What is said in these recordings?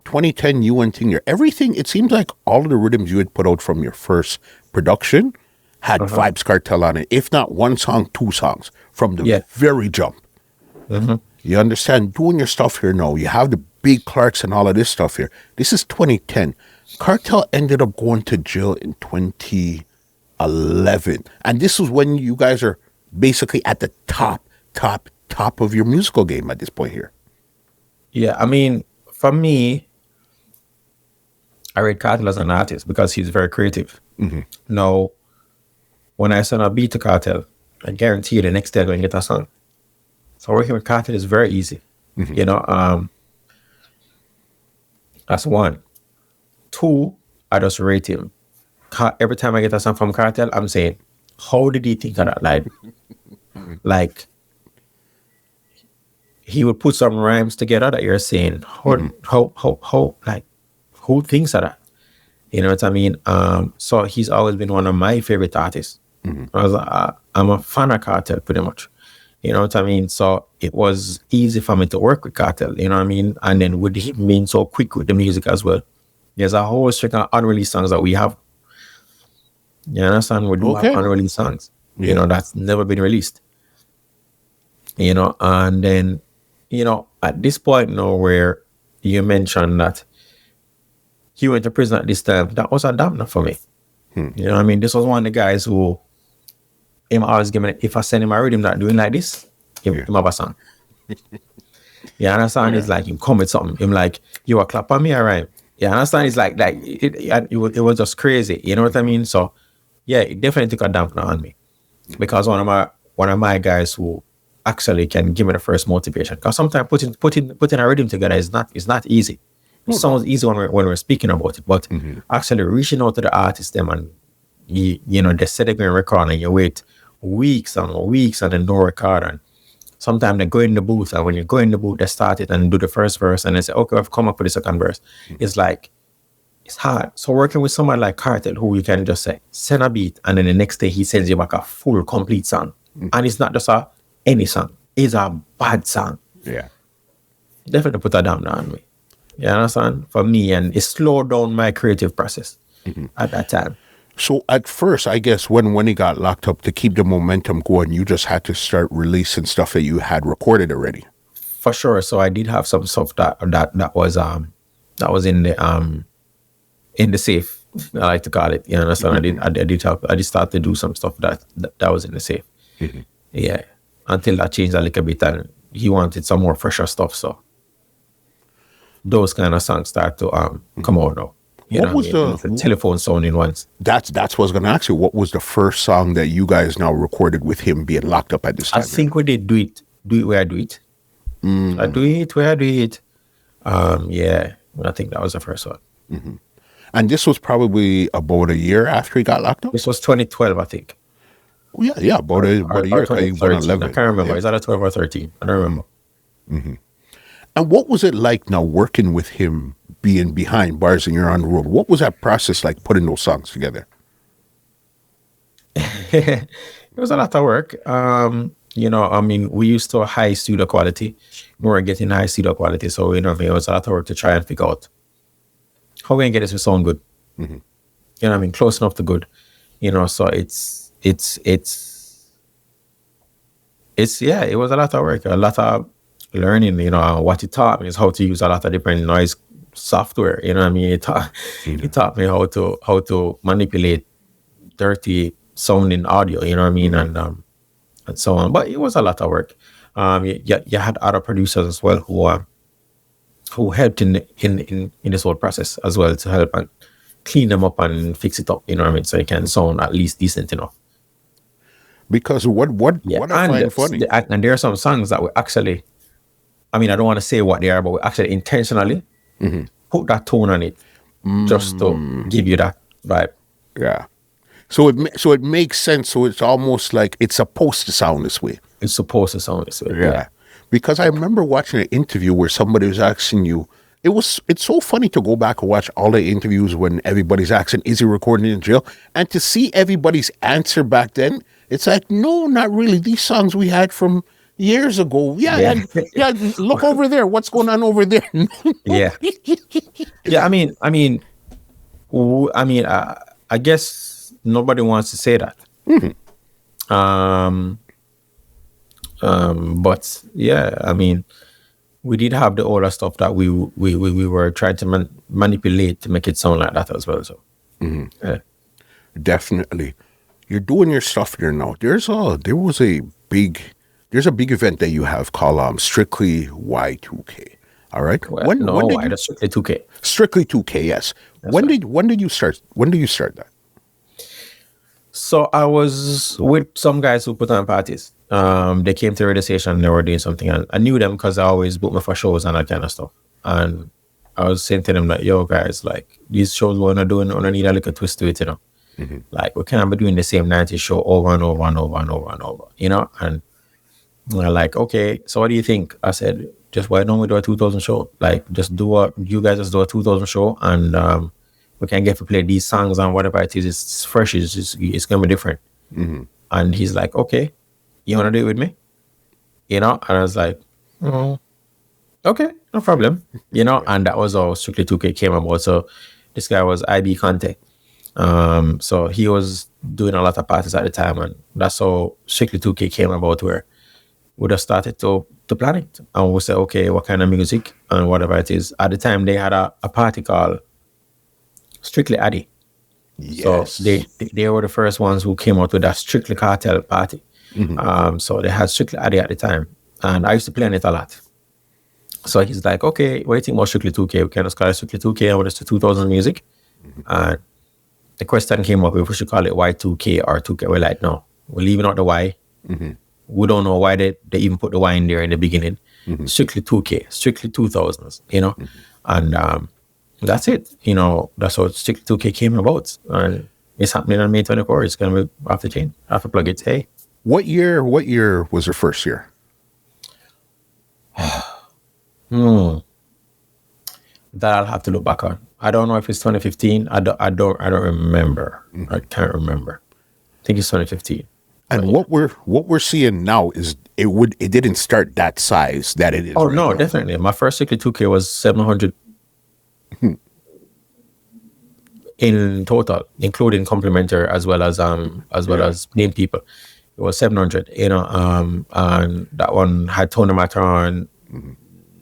2010, you went in here. Everything, it seems like all of the rhythms you had put out from your first production had Vybz Cartel on it. If not one song, two songs from the very jump. You understand? Doing your stuff here now. You have the big Clarks and all of this stuff here. This is 2010. Cartel ended up going to jail in 2011. And this is when you guys are basically at the top of your musical game at this point here. Yeah, I mean, for me, I rate Cartel as an artist because he's very creative. Now, when I send a beat to Cartel, I guarantee you the next day I'm going to get a song. So working with Cartel is very easy. You know, that's one. Two, I just rate him. Every time I get a song from Cartel, I'm saying, how did he think of that line? Like, he would put some rhymes together that you're saying, how, like, who thinks of that? You know what I mean? So he's always been one of my favorite artists. I'm a fan of Cartel, pretty much. You know what I mean? So it was easy for me to work with Cartel, you know what I mean? And then with him being so quick with the music as well, there's a whole string of unreleased songs that we have. You understand? We do have unreleased songs, you know, that's never been released. You know, and then, you know, at this point now where you mentioned that he went to prison at this time, that was a dampener for me. You know what I mean? This was one of the guys who, him always giving it, if I send him a rhythm that doing like this, him have a song. You understand? It's like him come with something. Him like, you a clap on me, alright? You understand? It's like it was just crazy. You know what I mean? So yeah, it definitely took a dampener on me. Because one of my guys who actually can give me the first motivation. Because sometimes putting a rhythm together is not easy. It sounds easy when we're speaking about it, but actually reaching out to the artist them and you know, they set up a record and you wait weeks and weeks and then don't record, and sometimes they go in the booth, and when you go in the booth they start it and do the first verse and they say, okay, I've come up with the second verse. It's like, it's hard. So working with someone like Cartel, who you can just say, send a beat, and then the next day he sends you back a full complete song. And it's not just any song, it's a bad song. Yeah, definitely put a damn on me. You understand? For me, and it slowed down my creative process at that time. So at first, I guess when he got locked up, to keep the momentum going, you just had to start releasing stuff that you had recorded already. For sure. So I did have some stuff that was in the safe. I like to call it. You understand? I did start to do some stuff that was in the safe. Yeah. Until that changed a little bit and he wanted some more fresher stuff. So those kind of songs start to come out now. What was the telephone sounding ones? That's what I was going to ask you. What was the first song that you guys now recorded with him being locked up at this time? I think we did Do It Where I Do It. I Do It Where I Do It. Yeah, I think that was the first one. And this was probably about a year after he got locked up? This was 2012, I think. Oh, yeah, about a year. 2013. I can't remember. Yeah. Is that a 12 or 13? I don't remember. And what was it like now working with him, being behind bars and you're on the road? What was that process like, putting those songs together? It was a lot of work. You know, I mean, we used to high studio quality. We were getting high studio quality. So, you know, it was a lot of work to try and figure out how we can get this to sound good. You know what I mean? Close enough to good. You know, so it's yeah, it was a lot of work, a lot of learning. You know, what it taught me is how to use a lot of different noise software. You know what I mean? It taught me how to manipulate dirty sounding audio. You know what I mean? And so on. But it was a lot of work. You had other producers as well who helped in this whole process as well, to help and clean them up and fix it up. You know what I mean? So it can sound at least decent enough. Because what I find funny, and there are some songs that we actually, I mean, I don't want to say what they are, but we actually intentionally put that tone on it just to give you that vibe. Yeah. So it makes sense. So it's almost like it's supposed to sound this way. It's supposed to sound this way. Yeah. Because I remember watching an interview where somebody was asking you, it's so funny to go back and watch all the interviews when everybody's asking, is he recording in jail? And to see everybody's answer back then, it's like, no, not really. These songs we had from Years ago. Yeah, Yeah. and yeah, look over there. What's going on over there? Yeah. Yeah. I guess nobody wants to say that. Um, but yeah, we did have the older stuff that we were trying to manipulate to make it sound like that as well. So, yeah. Definitely. You're doing your stuff there now. There's a big event that you have called Strictly Y2K. All right. Well, no, why that's strictly 2K. Strictly 2K? Yes. When did you start? When did you start that? So I was with some guys who put on parties. They came to the radio station and they were doing something, and I knew them because I always book me for shows and that kind of stuff. And I was saying to them like, "Yo, guys, like these shows we're not doing, I need a little twist to it, you know. Like we can't be doing the same 90s show over and over and over and over and over, you know." And they're like, "Okay, so what do you think?" I said, "Just why don't we do a 2000 show? Like just you guys just do a 2000 show and we can get to play these songs and whatever it is. It's fresh. It's gonna be different." And he's like, "Okay, you wanna do it with me?" You know, and I was like, "Okay, no problem." You know, and that was how Strictly 2K came about. So this guy was IB Conte. So he was doing a lot of parties at the time, and that's how Strictly 2K came about, where we just started to plan it. And we said, okay, what kind of music and whatever it is. At the time, they had a party called Strictly Addy. Yes. So they were the first ones who came out with that Strictly Cartel party. So they had Strictly Addy at the time, and I used to play on it a lot. So he's like, "Okay, what do you think about Strictly 2K? We can just call it Strictly 2K and what is the 2000 music?" And the question came up if we should call it Y2K or 2K. We're like, no, we're leaving out the Y. We don't know why they even put the Y in there in the beginning. Strictly 2K, strictly 2000s, you know. And that's it. You know, that's how Strictly 2K came about. And it's happening on May 24th. It's going to be off the chain. I have to plug it. Hey. What year was your first year? That I'll have to look back on. I don't know if it's 2015. I don't remember. I can't remember. I think it's 2015. And what we're seeing now is it didn't start that size that it is. Oh right no, now. definitely. My first Strictly 2K was 700 in total, including complimentary as well as named people. It was 700, you know, and that one had Tony Matron,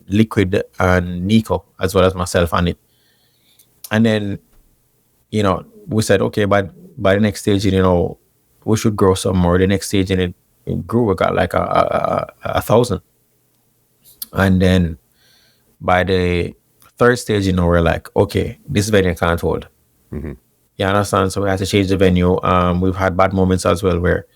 Liquid, and Nico, as well as myself on it. And then, you know, we said, okay, by the next stage, you know, we should grow some more. The next stage, and it grew. We got like a 1,000. And then by the third stage, you know, we're like, okay, this venue can't hold. You understand? So we had to change the venue. We've had bad moments as well where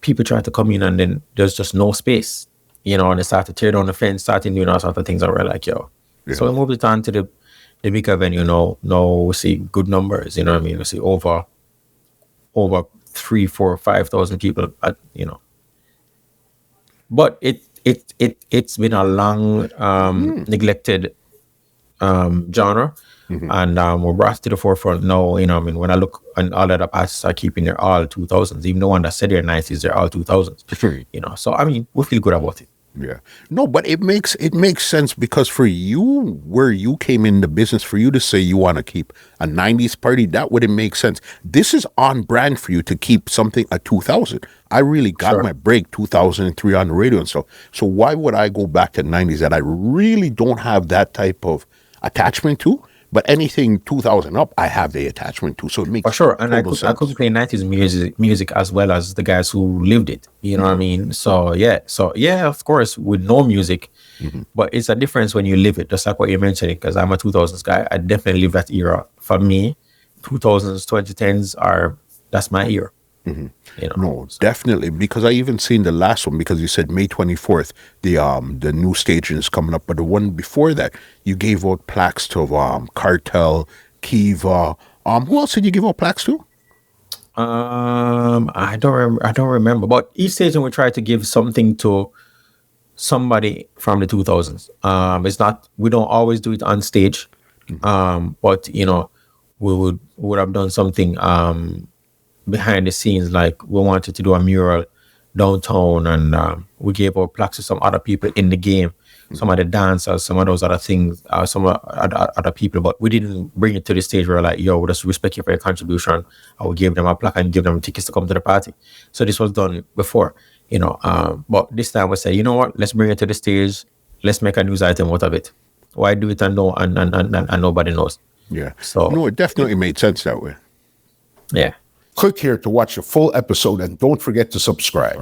people try to come in and then there's just no space, you know, and they start to tear down the fence, starting doing all sorts of things. And we're like, yo. Yeah. So we moved it on to the bigger venue. Now we see good numbers, you know what I mean? We see over 3,000, 4,000, 5,000 people, you know. But it's been a long neglected genre. And we're brought to the forefront now, you know. I mean, when I look, and all of the artists are keeping their all 2000s, even the one that said they're 90s, they're all 2000s. You know, so I mean, we feel good about it. Yeah. No, but it makes sense because for you, where you came in the business, for you to say you want to keep a 90s party, that wouldn't make sense. This is on brand for you to keep something at 2000. I really got my break 2003 on the radio and stuff. So why would I go back to 90s that I really don't have that type of attachment to? But anything 2000 up, I have the attachment to. So it makes for sure. And I could play 90s music as well as the guys who lived it. You know what I mean? So yeah, of course, with no music, but it's a difference when you live it. Just like what you're mentioning, because I'm a 2000s guy. I definitely live that era. For me, 2000s, 2010s that's my era. You know? No, definitely, because I even seen the last one, because you said May 24th, the new staging is coming up, but the one before that, you gave out plaques to Cartel, Kiva. Who else did you give out plaques to? I don't remember, but each staging we try to give something to somebody from the 2000s. It's not, we don't always do it on stage, but you know, we would have done something behind the scenes, like we wanted to do a mural downtown, and we gave our plaques to some other people in the game, some of the dancers, some of those other things, some other people, but we didn't bring it to the stage where like, yo, we just respect you for your contribution. I would give them a plaque and give them tickets to come to the party. So this was done before, but this time we said, you know what, let's bring it to the stage. Let's make a news item out of it. Why do it and nobody knows? Yeah. So No, it definitely made sense that way. yeah. Click here to watch the full episode and don't forget to subscribe.